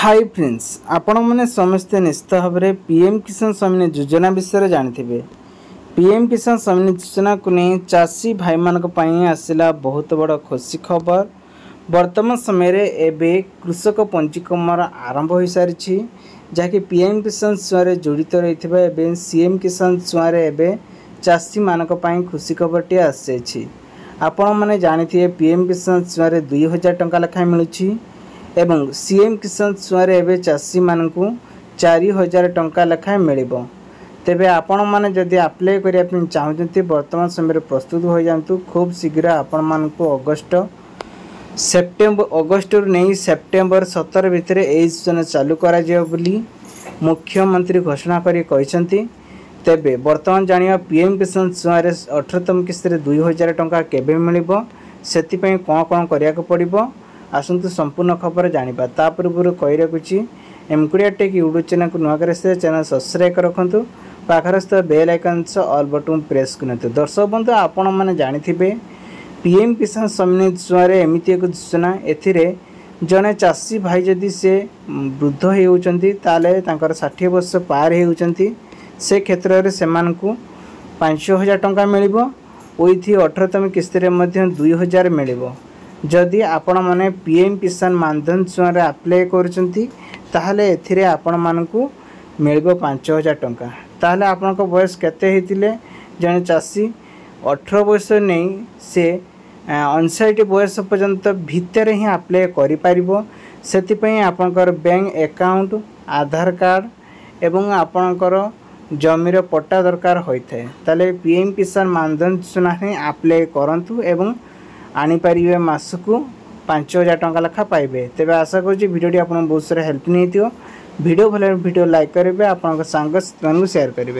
Hi friends आपण मैंने समस्ते निश्चित भाव में पीएम किसान सम्मान योजना विषय जानते। पीएम किसान सम्मान योजना को नहीं चाषी भाई मान आसला बहुत बड़ खुशी खबर। वर्तमान समय एवं कृषक पंजीकरण आरंभ हो सारी जहाँकि पीएम किसान छुआ जड़ित रही सीएम किसान छुआ चाषी मान खुशी खबरटी आसी। आपण मैंने जानते पीएम किसान छुआ 2000 टंका लेखाएं मिलूँ एवं सीएम किसान छुआ चाषी मानू 4000 टंका लेखाएं मिल। तेबे आपण मैंने जदि अप्लाई करने चाहते वर्तमान समय प्रस्तुत हो जातु। खूब शीघ्र आपण मानू अगस्ट नहीं सेप्टेम्बर 17 भितर योजना चालू करा बोली मुख्यमंत्री घोषणा करी। तेबे वर्तमान जानिया पीएम किसान छुआ 18तम किस्त 2000 टंका केबे मिलिबो सेतिपई कौन कौन करिया को पड़िबो आसतु संपूर्ण खबर जानिबा। ता पूर्व कहि रखुछि एमकुडिया टेक यूट्यूब चैनल को नुआकर चैनल सब्सक्राइब रखंतु पाखरस्थ bell icon all button press करंतु। दर्शक बंधु आपण माने जानिथिबे पीएम किसान सम्मान छुआ एमिति एक योजना एथिरे जने चाषी भाई जदि से वृद्ध होउचंती ताले तांकर 60 वर्ष पार होउचंती से क्षेत्र में सेमानकु 5000 टंका मिलिबो ओइथि 18तम किस्त रे मध्य 2000 मिलिबो। जदि आपण माने पीएम किसान मानधन छुआ अप्लाई करूचंती ताहले एथिरे आपण मानकु मिलिबो 5000 टंका। ताहले आपनक बयस केते हेतिले जने चाषी 18 वर्ष नहीं से 59 वर्ष पर्यंत भितर ही अप्लाई करि पारिबो। सेतिपई आपनकर बैंक अकाउंट आधार कार्ड एवं आपनकर जमीर पट्टा दरकार होता है। ताले पीएम किसान मानधन योजना ही अप्लाई करंतु एवं आनी पारिबे मासकु 5000 टंका लेखा पाइबे। तेबे आशा करूँ वीडियोटी आपन बहुत सारा हेल्प नहीं भिडियो भले वीडियो लाइक करेंगे आपन सांग शेयर करेंगे।